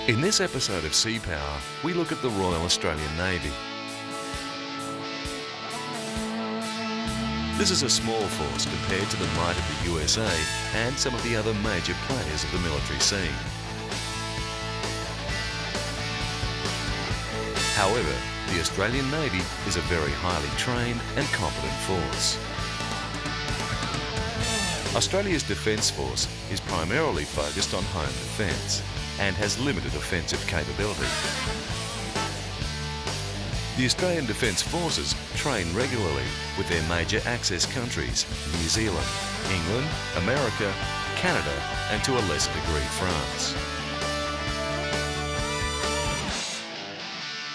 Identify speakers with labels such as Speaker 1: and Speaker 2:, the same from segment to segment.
Speaker 1: In this episode of Sea Power, we look at the Royal Australian Navy. This is a small force compared to the might of the USA and some of the other major players of the military scene. However, the Australian Navy is a very highly trained and competent force. Australia's Defence Force is primarily focused on home defence and has limited offensive capability. The Australian Defence Forces train regularly with their major access countries, New Zealand, England, America, Canada, and to a lesser degree, France.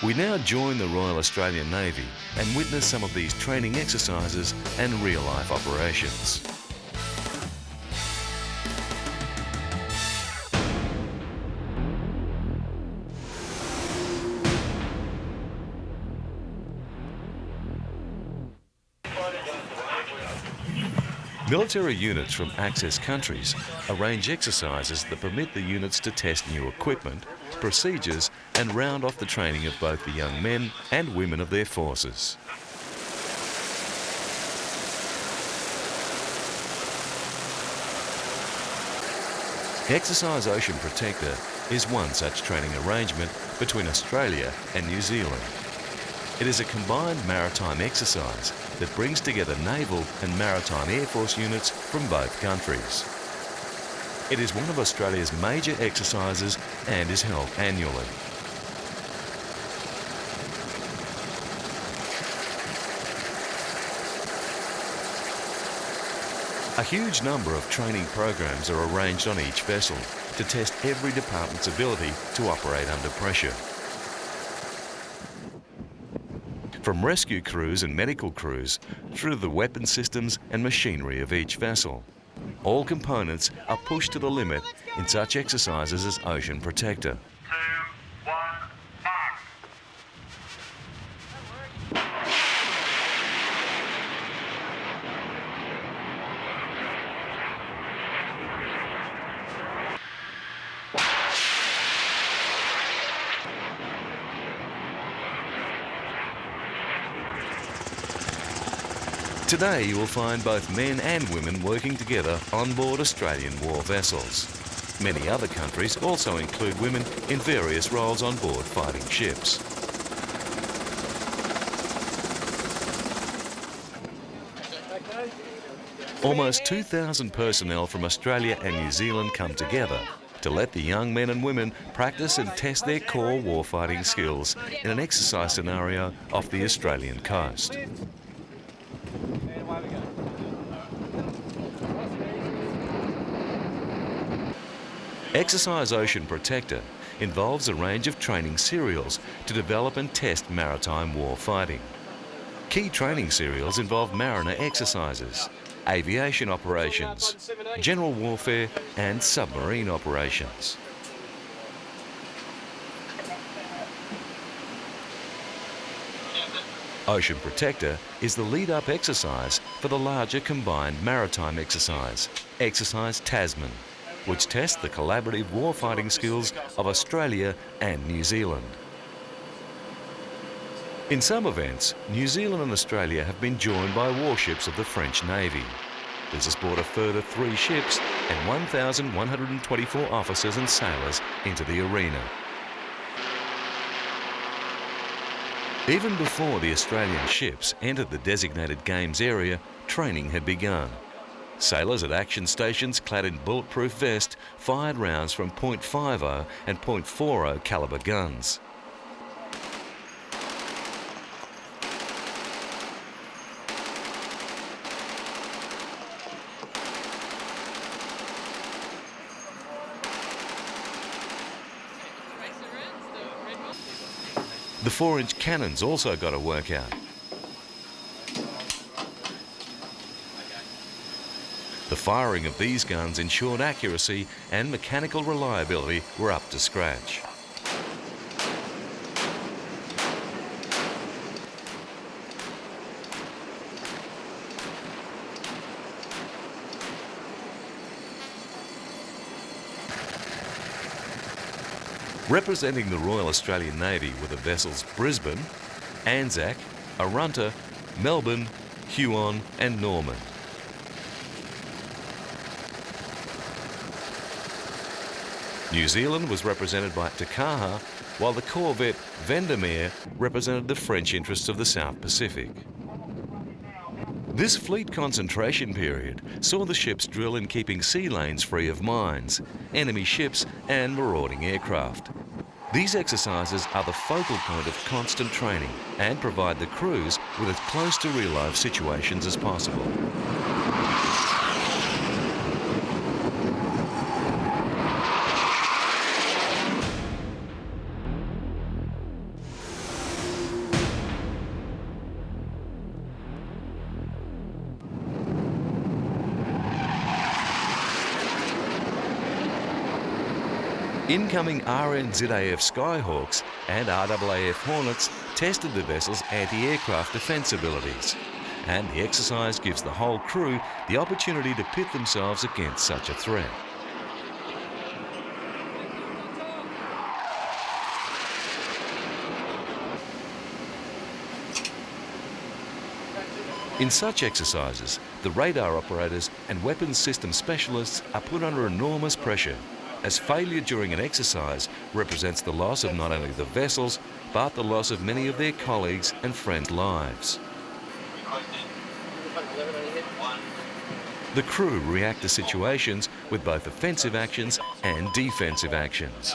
Speaker 1: We now join the Royal Australian Navy and witness some of these training exercises and real-life operations. Military units from access countries arrange exercises that permit the units to test new equipment, procedures, and round off the training of both the young men and women of their forces. Exercise Ocean Protector is one such training arrangement between Australia and New Zealand. It is a combined maritime exercise that brings together naval and maritime air force units from both countries. It is one of Australia's major exercises and is held annually. A huge number of training programs are arranged on each vessel to test every department's ability to operate under pressure. From rescue crews and medical crews through to the weapon systems and machinery of each vessel. All components are pushed to the limit in such exercises as Ocean Protector.
Speaker 2: 2, 1, mark!
Speaker 1: Today you will find both men and women working together on board Australian war vessels. Many other countries also include women in various roles on board fighting ships. Almost 2,000 personnel from Australia and New Zealand come together to let the young men and women practice and test their core warfighting skills in an exercise scenario off the Australian coast. Exercise Ocean Protector involves a range of training serials to develop and test maritime war fighting. Key training serials involve mariner exercises, aviation operations, general warfare and submarine operations. Ocean Protector is the lead-up exercise for the larger combined maritime exercise, Exercise Tasman, which tests the collaborative warfighting skills of Australia and New Zealand. In some events, New Zealand and Australia have been joined by warships of the French Navy. This has brought a further 3 ships and 1,124 officers and sailors into the arena. Even before the Australian ships entered the designated games area, training had begun. Sailors at action stations clad in bulletproof vest fired rounds from .50 and .40 caliber guns. The 4-inch cannons also got a workout. The firing of these guns ensured accuracy and mechanical reliability were up to scratch. Representing the Royal Australian Navy were the vessels Brisbane, Anzac, Arunta, Melbourne, Huon and Norman. New Zealand was represented by Takaha, while the Corvette Vendémiaire represented the French interests of the South Pacific. This fleet concentration period saw the ships drill in keeping sea lanes free of mines, enemy ships and marauding aircraft. These exercises are the focal point of constant training and provide the crews with as close to real-life situations as possible. Incoming RNZAF Skyhawks and RAAF Hornets tested the vessel's anti-aircraft defence abilities, and the exercise gives the whole crew the opportunity to pit themselves against such a threat. In such exercises, the radar operators and weapons system specialists are put under enormous pressure, as failure during an exercise represents the loss of not only the vessels, but the loss of many of their colleagues' and friends' lives. The crew react to situations with both offensive actions and defensive actions.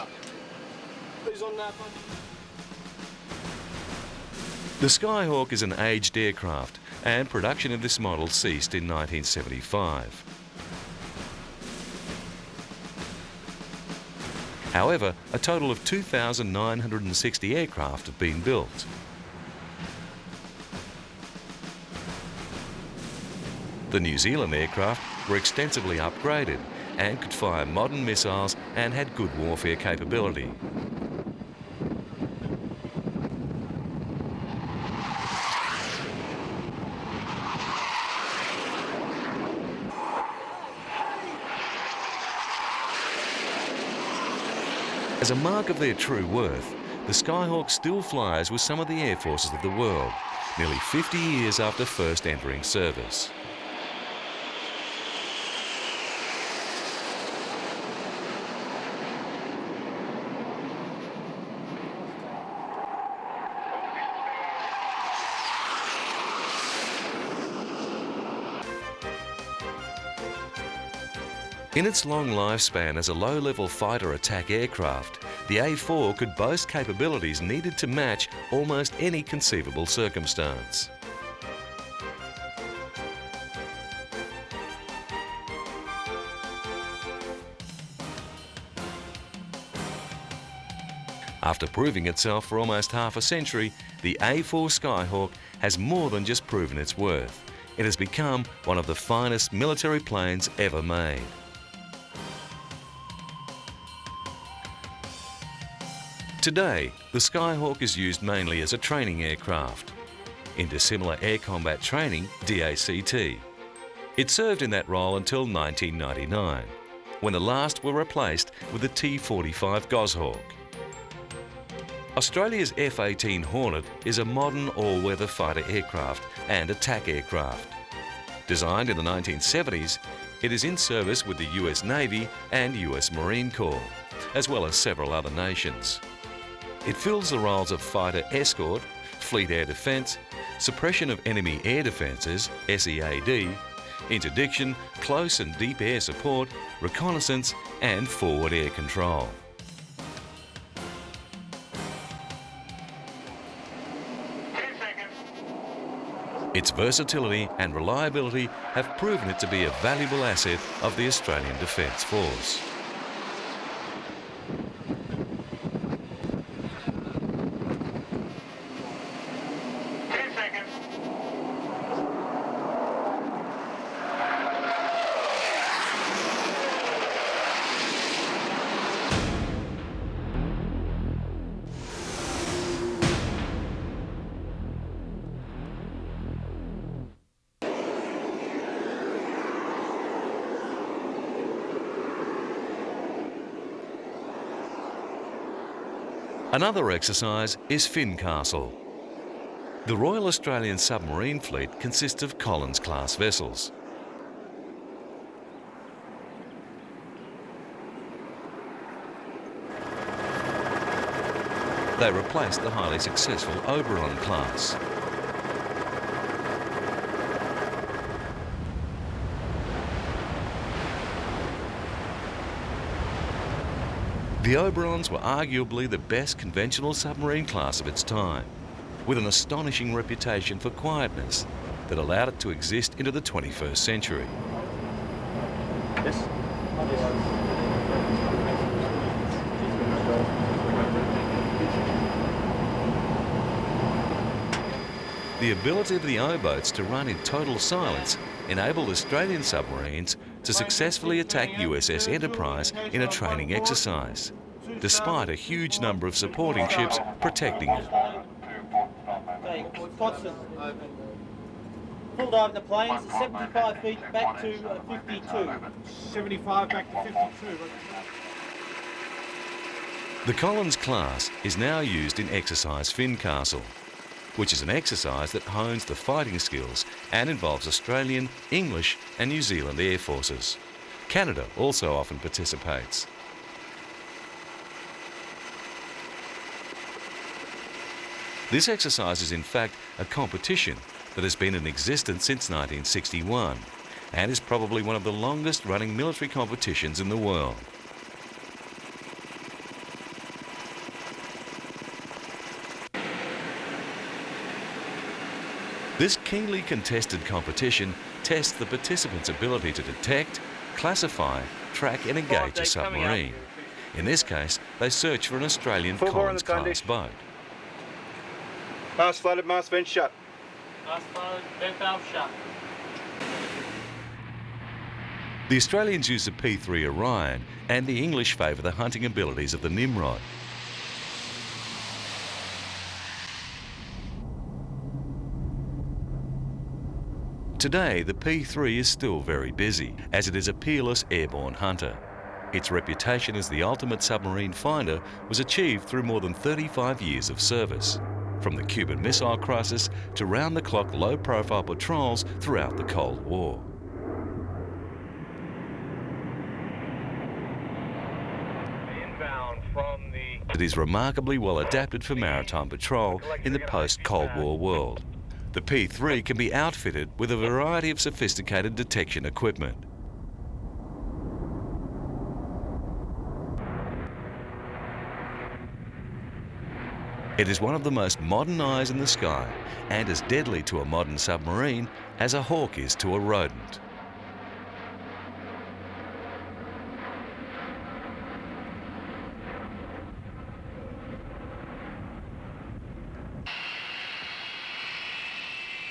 Speaker 1: The Skyhawk is an aged aircraft, and production of this model ceased in 1975. However, a total of 2,960 aircraft have been built. The New Zealand aircraft were extensively upgraded and could fire modern missiles and had good warfare capability. As a mark of their true worth, the Skyhawk still flies with some of the air forces of the world, nearly 50 years after first entering service. In its long lifespan as a low-level fighter attack aircraft, the A4 could boast capabilities needed to match almost any conceivable circumstance. After proving itself for almost half a century, the A4 Skyhawk has more than just proven its worth. It has become one of the finest military planes ever made. Today, the Skyhawk is used mainly as a training aircraft, in dissimilar air combat training, DACT. It served in that role until 1999, when the last were replaced with the T-45 Goshawk. Australia's F-18 Hornet is a modern all-weather fighter aircraft and attack aircraft. Designed in the 1970s, it is in service with the US Navy and US Marine Corps, as well as several other nations. It fills the roles of fighter escort, fleet air defence, suppression of enemy air defences, SEAD, interdiction, close and deep air support, reconnaissance and forward air control. Its versatility and reliability have proven it to be a valuable asset of the Australian Defence Force. Another exercise is Fincastle. The Royal Australian Submarine Fleet consists of Collins-class vessels. They replaced the highly successful Oberon class. The Oberons were arguably the best conventional submarine class of its time, with an astonishing reputation for quietness that allowed it to exist into the 21st century.
Speaker 3: Yes.
Speaker 1: The ability of the O-boats to run in total silence enabled Australian submarines to successfully attack USS Enterprise in a training exercise, despite a huge number of supporting ships protecting it.
Speaker 3: Okay, constant. Full dive in the planes, 75 feet back to 52.
Speaker 4: 75 back to 52.
Speaker 1: The Collins class is now used in exercise Fincastle, which is an exercise that hones the fighting skills and involves Australian, English and New Zealand Air Forces. Canada also often participates. This exercise is in fact a competition that has been in existence since 1961 and is probably one of the longest running military competitions in the world. This keenly contested competition tests the participants' ability to detect, classify, track and engage a submarine. In this case, they search for an Australian Collins-class boat.
Speaker 4: Mast flooded, mast vent shut.
Speaker 3: Mast flooded, vent valve shut.
Speaker 1: The Australians use the P3 Orion and the English favour the hunting abilities of the Nimrod. Today, the P3 is still very busy, as it is a peerless airborne hunter. Its reputation as the ultimate submarine finder was achieved through more than 35 years of service, from the Cuban Missile Crisis to round-the-clock low-profile patrols throughout the Cold War. It is remarkably well adapted for maritime patrol in the post-Cold War world. The P3 can be outfitted with a variety of sophisticated detection equipment. It is one of the most modern eyes in the sky and as deadly to a modern submarine as a hawk is to a rodent.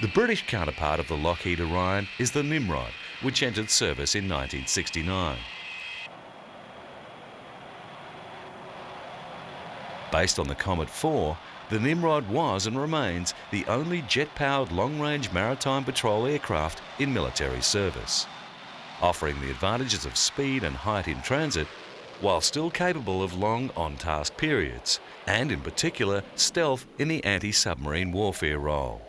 Speaker 1: The British counterpart of the Lockheed Orion is the Nimrod, which entered service in 1969. Based on the Comet 4, the Nimrod was and remains the only jet-powered long-range maritime patrol aircraft in military service, offering the advantages of speed and height in transit, while still capable of long on-task periods, and in particular stealth in the anti-submarine warfare role.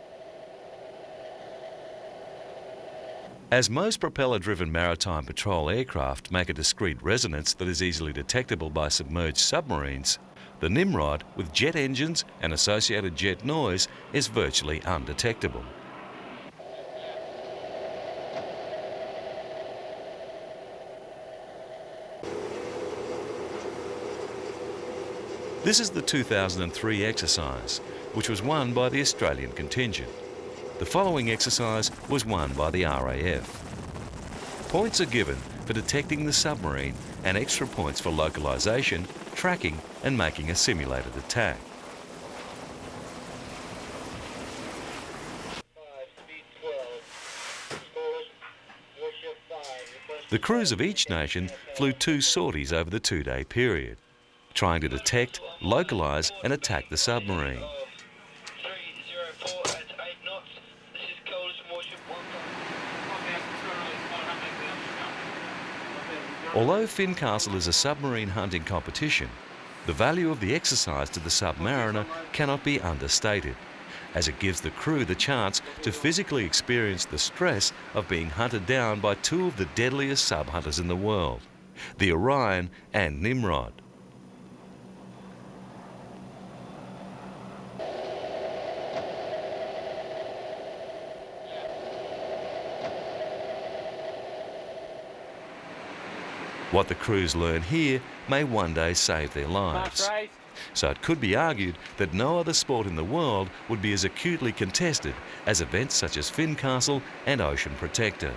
Speaker 1: As most propeller-driven maritime patrol aircraft make a discrete resonance that is easily detectable by submerged submarines, the Nimrod, with jet engines and associated jet noise, is virtually undetectable. This is the 2003 exercise, which was won by the Australian contingent. The following exercise was won by the RAF. Points are given for detecting the submarine and extra points for localisation, tracking and making a simulated attack. The crews of each nation flew 2 sorties over the 2-day period, trying to detect, localise and attack the submarine. Although Fincastle is a submarine hunting competition, The value of the exercise to the submariner cannot be understated, as it gives the crew the chance to physically experience the stress of being hunted down by two of the deadliest sub-hunters in the world, the Orion and Nimrod. What the crews learn here may one day save their lives. So it could be argued that no other sport in the world would be as acutely contested as events such as Fincastle and Ocean Protector.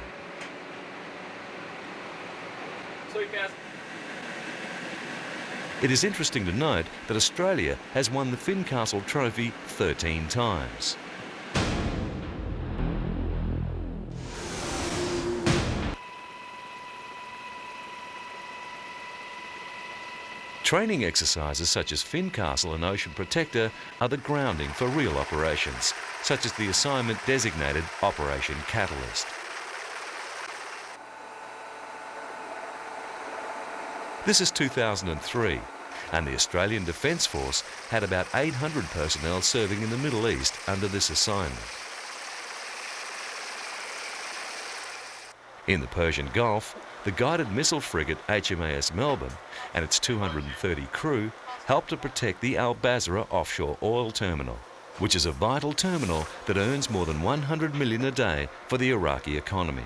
Speaker 1: It is interesting to note that Australia has won the Fincastle Trophy 13 times. Training exercises such as Fincastle and Ocean Protector are the grounding for real operations, such as the assignment designated Operation Catalyst. This is 2003, and the Australian Defence Force had about 800 personnel serving in the Middle East under this assignment. In the Persian Gulf, the guided missile frigate HMAS Melbourne and its 230 crew helped to protect the Al Basra offshore oil terminal, which is a vital terminal that earns more than $100 million a day for the Iraqi economy.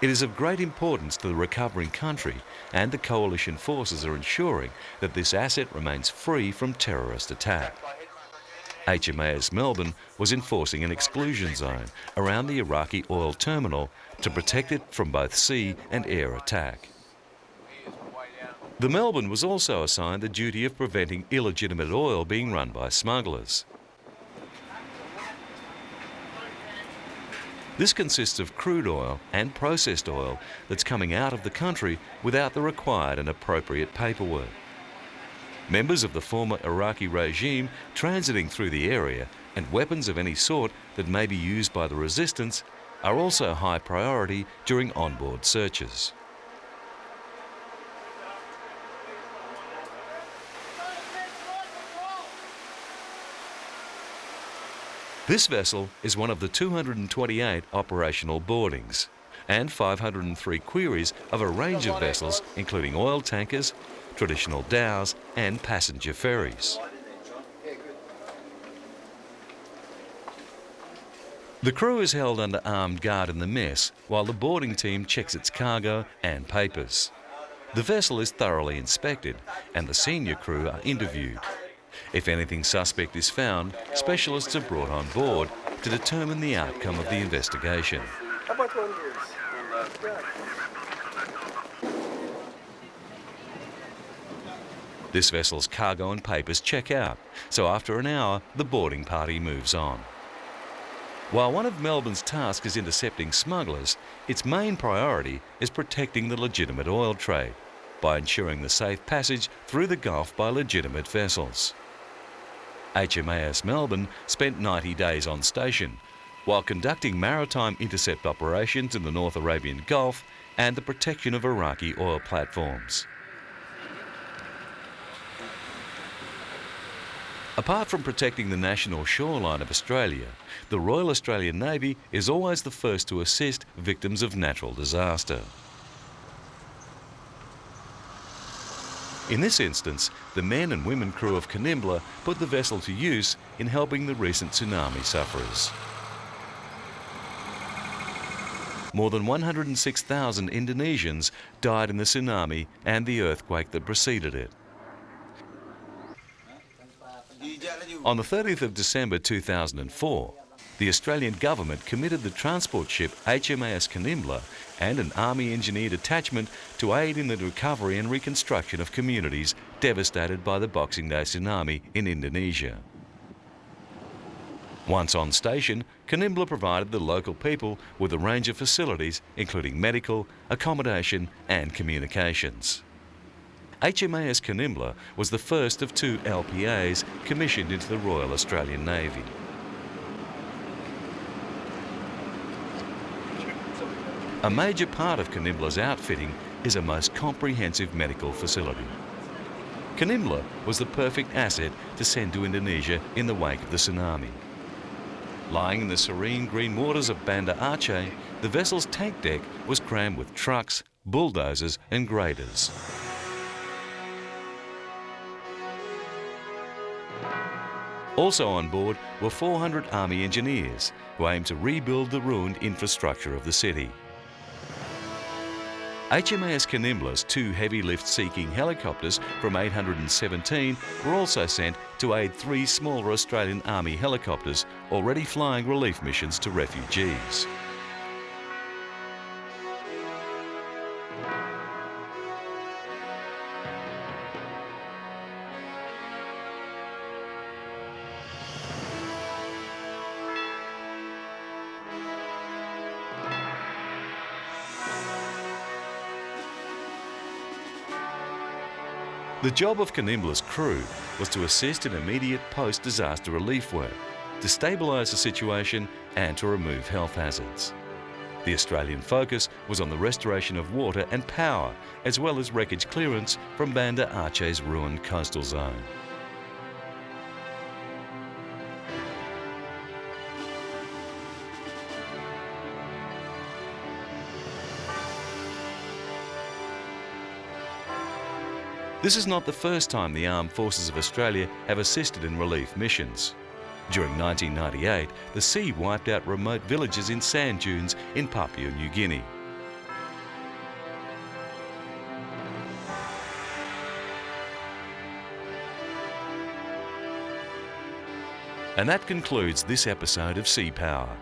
Speaker 1: It is of great importance to the recovering country, and the coalition forces are ensuring that this asset remains free from terrorist attack. HMAS Melbourne was enforcing an exclusion zone around the Iraqi oil terminal to protect it from both sea and air attack. The Melbourne was also assigned the duty of preventing illegitimate oil being run by smugglers. This consists of crude oil and processed oil that's coming out of the country without the required and appropriate paperwork. Members of the former Iraqi regime transiting through the area and weapons of any sort that may be used by the resistance are also high priority during onboard searches. This vessel is one of the 228 operational boardings and 503 queries of a range of vessels including oil tankers, traditional dhows and passenger ferries. The crew is held under armed guard in the mess while the boarding team checks its cargo and papers. The vessel is thoroughly inspected and the senior crew are interviewed. If anything suspect is found, specialists are brought on board to determine the outcome of the investigation. This vessel's cargo and papers check out, so after an hour, the boarding party moves on. While one of Melbourne's tasks is intercepting smugglers, its main priority is protecting the legitimate oil trade by ensuring the safe passage through the Gulf by legitimate vessels. HMAS Melbourne spent 90 days on station, while conducting maritime intercept operations in the North Arabian Gulf and the protection of Iraqi oil platforms. Apart from protecting the national shoreline of Australia, the Royal Australian Navy is always the first to assist victims of natural disaster. In this instance, the men and women crew of Canimbla put the vessel to use in helping the recent tsunami sufferers. More than 106,000 Indonesians died in the tsunami and the earthquake that preceded it. On the 30th of December 2004, the Australian government committed the transport ship HMAS Canimbla and an Army engineer detachment to aid in the recovery and reconstruction of communities devastated by the Boxing Day tsunami in Indonesia. Once on station, Canimbla provided the local people with a range of facilities including medical, accommodation and communications. HMAS Canimbla was the first of 2 LPAs commissioned into the Royal Australian Navy. A major part of Canimbla's outfitting is a most comprehensive medical facility. Canimbla was the perfect asset to send to Indonesia in the wake of the tsunami. Lying in the serene green waters of Banda Aceh, the vessel's tank deck was crammed with trucks, bulldozers and graders. Also on board were 400 Army engineers who aimed to rebuild the ruined infrastructure of the city. HMAS Canimbla's 2 heavy lift-seeking helicopters from 817 were also sent to aid 3 smaller Australian Army helicopters already flying relief missions to refugees. The job of Canimbla's crew was to assist in immediate post-disaster relief work, to stabilise the situation and to remove health hazards. The Australian focus was on the restoration of water and power, as well as wreckage clearance from Banda Aceh's ruined coastal zone. This is not the first time the Armed Forces of Australia have assisted in relief missions. During 1998, the sea wiped out remote villages in sand dunes in Papua New Guinea. And that concludes this episode of Sea Power.